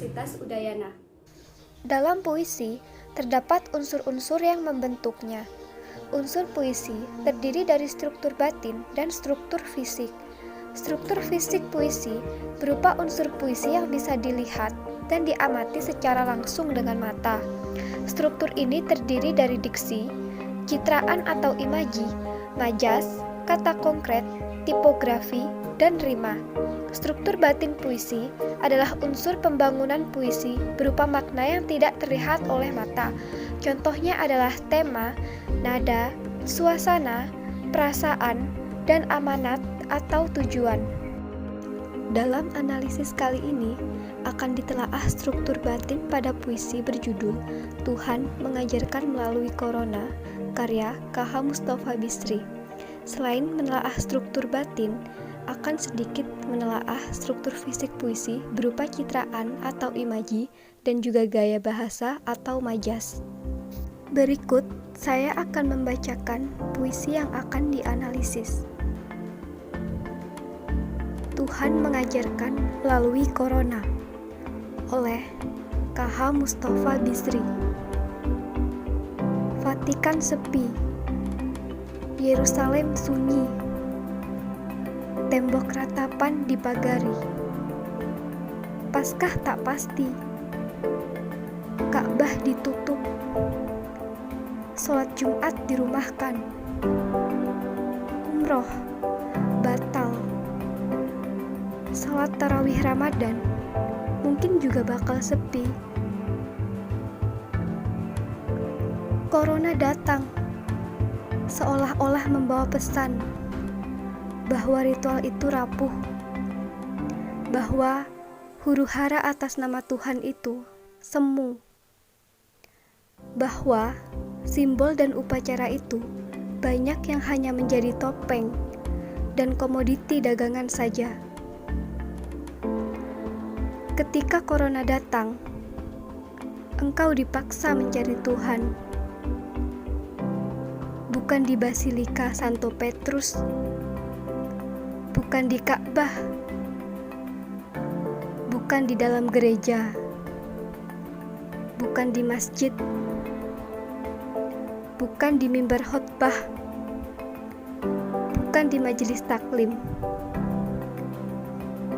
Universitas Udayana. Dalam puisi, terdapat unsur-unsur yang membentuknya. Unsur puisi terdiri dari struktur batin dan struktur fisik. Struktur fisik puisi berupa unsur puisi yang bisa dilihat dan diamati secara langsung dengan mata. Struktur ini terdiri dari diksi, citraan atau imaji, majas, kata konkret, tipografi, dan rima. Struktur batin puisi adalah unsur pembangunan puisi berupa makna yang tidak terlihat oleh mata. Contohnya adalah tema, nada, suasana, perasaan, dan amanat atau tujuan. Dalam analisis kali ini akan ditelaah struktur batin pada puisi berjudul Tuhan Mengajarkan Melalui Corona, karya K.H. Mustafa Bisri. Selain menelaah struktur batin, akan sedikit menelaah struktur fisik puisi berupa citraan atau imaji dan juga gaya bahasa atau majas. Berikut saya akan membacakan puisi yang akan dianalisis. Tuhan Mengajarkan Melalui Corona oleh K.H. Mustafa Bisri. Vatikan sepi, Yerusalem sunyi, tembok ratapan dipagari, Paskah tak pasti, Ka'bah ditutup, sholat Jumat dirumahkan, umroh batal, sholat tarawih Ramadan mungkin juga bakal sepi. Corona datang seolah-olah membawa pesan bahwa ritual itu rapuh, bahwa huru-hara atas nama Tuhan itu semu, bahwa simbol dan upacara itu banyak yang hanya menjadi topeng dan komoditi dagangan saja. Ketika corona datang, engkau dipaksa mencari Tuhan, bukan di Basilika Santo Petrus, bukan di Ka'bah, bukan di dalam gereja, bukan di masjid, bukan di mimbar khotbah, bukan di majelis taklim,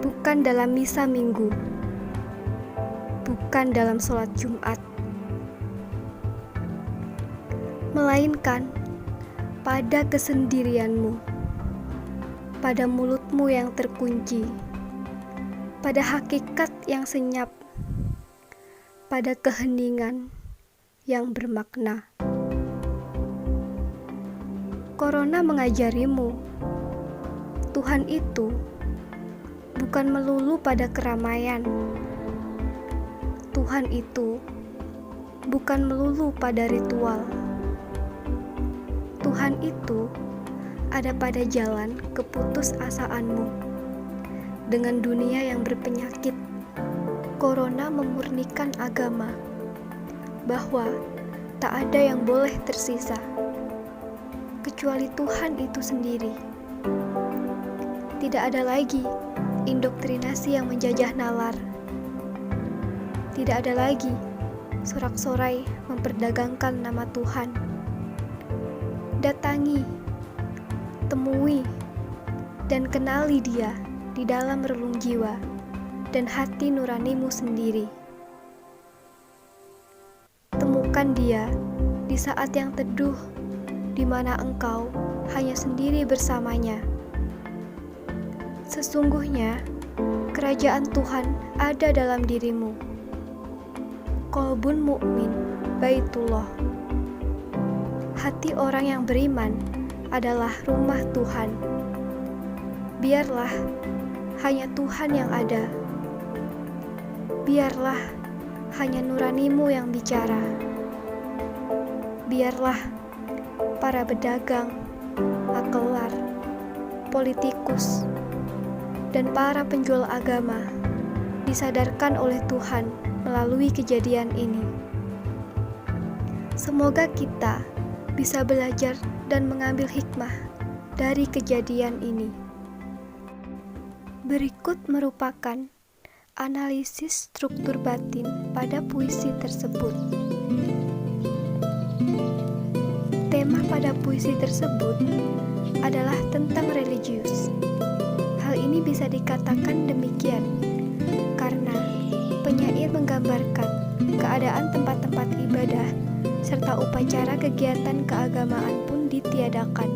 bukan dalam misa minggu, bukan dalam sholat Jumat, melainkan pada kesendirianmu, pada mulutmu yang terkunci, pada hakikat yang senyap, pada keheningan yang bermakna. Corona mengajarimu, Tuhan itu bukan melulu pada keramaian. Tuhan itu bukan melulu pada ritual. Tuhan itu ada pada jalan keputusasaanmu. Dengan dunia yang berpenyakit, corona memurnikan agama, bahwa tak ada yang boleh tersisa, kecuali Tuhan itu sendiri. Tidak ada lagi indoktrinasi yang menjajah nalar. Tidak ada lagi sorak-sorai memperdagangkan nama Tuhan. Datangi, temui, dan kenali Dia di dalam relung jiwa dan hati nuranimu sendiri. Temukan Dia di saat yang teduh, di mana engkau hanya sendiri bersamanya. Sesungguhnya, kerajaan Tuhan ada dalam dirimu. Qalbun mu'min, Baitullah. Hati orang yang beriman adalah rumah Tuhan. Biarlah hanya Tuhan yang ada. Biarlah hanya nuranimu yang bicara. Biarlah para pedagang, makelar, politikus, dan para penjual agama disadarkan oleh Tuhan melalui kejadian ini. Semoga kita bisa belajar dan mengambil hikmah dari kejadian ini. Berikut merupakan Analisis struktur batin pada puisi tersebut. Tema pada puisi tersebut adalah tentang religius. Hal ini bisa dikatakan demikian karena penyair menggambarkan keadaan tempat-tempat ibadah serta upacara kegiatan keagamaan pun ditiadakan.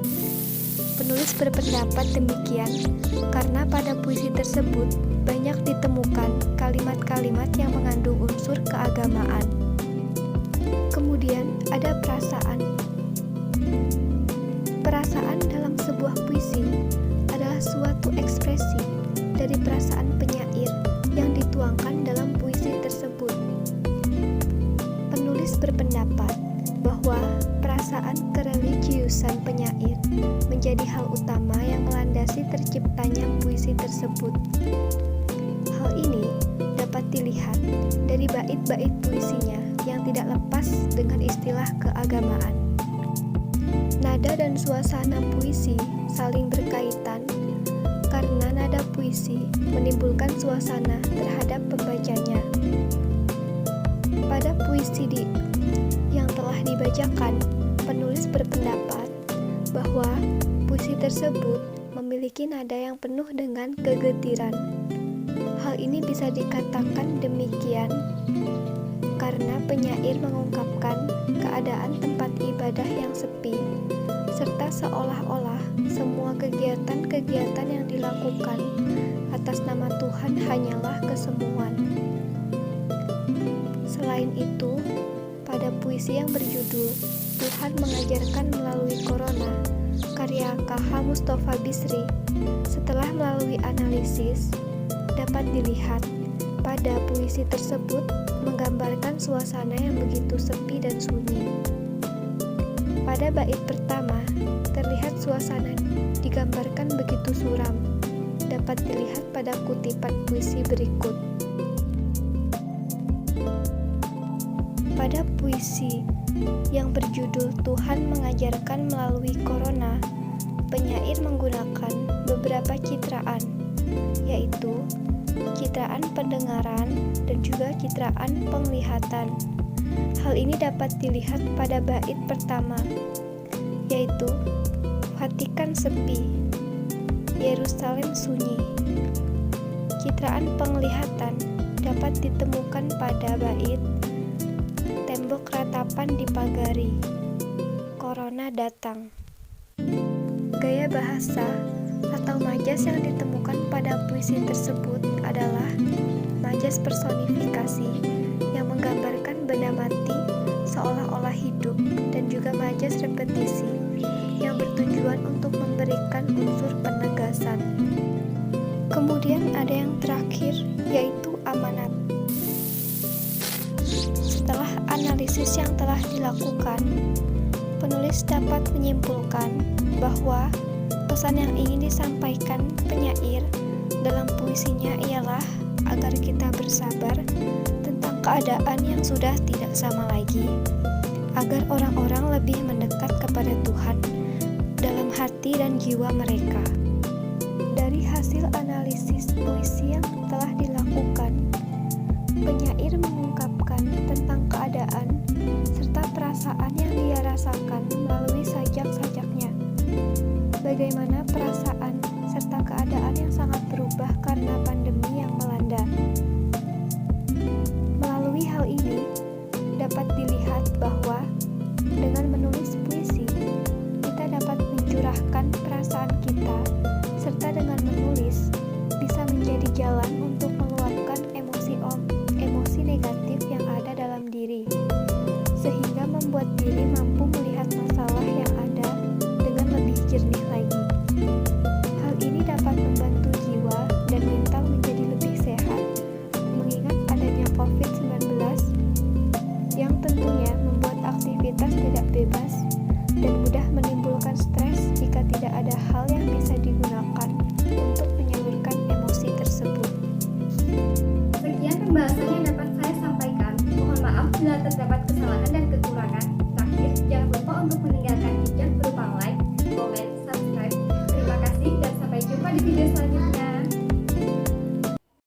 Penulis berpendapat demikian karena pada puisi tersebut banyak ditemukan kalimat-kalimat yang mengandung unsur keagamaan. Kemudian ada perasaan. Perasaan dalam sebuah puisi adalah suatu ekspresi dari perasaan penyair yang dituangkan dalam puisi tersebut. Penulis berpendapat bahwa perasaan kereligiusan penyair menjadi hal utama yang melandasi terciptanya puisi tersebut. Hal ini dapat dilihat dari bait-bait puisinya yang tidak lepas dengan istilah keagamaan. Nada dan suasana puisi saling berkaitan karena nada puisi menimbulkan suasana terhadap pembacanya. Pada puisi yang telah dibacakan, penulis berpendapat bahwa puisi tersebut memiliki nada yang penuh dengan kegetiran. Hal ini bisa dikatakan demikian karena penyair mengungkapkan keadaan tempat ibadah yang sepi, serta seolah-olah semua kegiatan-kegiatan yang dilakukan atas nama Tuhan hanyalah kesemuan. Selain itu, pada puisi yang berjudul Tuhan Mengajarkan Melalui Corona, karya KH Mustafa Bisri, setelah melalui analisis, dapat dilihat pada puisi tersebut menggambarkan suasana yang begitu sepi dan sunyi. Pada bait pertama, terlihat suasana digambarkan begitu suram, dapat dilihat pada kutipan puisi berikut. Pada puisi yang berjudul Tuhan Mengajarkan Melalui Corona, penyair menggunakan beberapa citraan, yaitu citraan pendengaran dan juga citraan penglihatan. Hal ini dapat dilihat pada bait pertama, yaitu Vatikan sepi, Yerusalem sunyi. Citraan penglihatan dapat ditemukan pada bait Tembok ratapan dipagari, Corona datang. Gaya bahasa atau majas yang ditemukan pada puisi tersebut adalah majas personifikasi yang menggambarkan benda mati seolah-olah hidup, dan juga majas repetisi yang bertujuan untuk memberikan unsur penegasan. Kemudian ada yang terakhir, yaitu amanat. Setelah analisis yang telah dilakukan, penulis dapat menyimpulkan bahwa pesan yang ingin disampaikan penyair dalam puisinya ialah agar kita bersabar tentang keadaan yang sudah tidak sama lagi, agar orang-orang lebih mendekat kepada Tuhan dalam hati dan jiwa mereka. Dari hasil analisis puisi yang telah dilakukan, penyair mengungkapkan tentang keadaan serta perasaan yang dia rasakan melalui sajak-sajaknya. Bagaimana perasaan serta keadaan yang sangat berubah karena pandemi yang melanda. Melalui hal ini, dapat dilihat bahwa dengan menulis puisi, kita dapat mencurahkan perasaan kita, serta dengan menulis bisa menjadi jalan untuk meluapkan emosi negatif yang ada dalam diri, sehingga membuat diri mampu melihat masalah yang ada dengan lebih jernih lagi. Hal ini dapat membantu jiwa dan mental menjadi lebih sehat, mengingat adanya COVID-19 yang tentunya membuat aktivitas tidak bebas dan mudah menimbulkan stres jika tidak ada hal yang bisa digunakan untuk menyalurkan emosi tersebut. Sekian pembahasan yang dapat saya sampaikan. Mohon maaf bila terdapat kesalahan dan kekurangan. Terakhir, jangan lupa untuk meninggalkan jejak berupa like, komen, subscribe. Terima kasih dan sampai jumpa di video selanjutnya.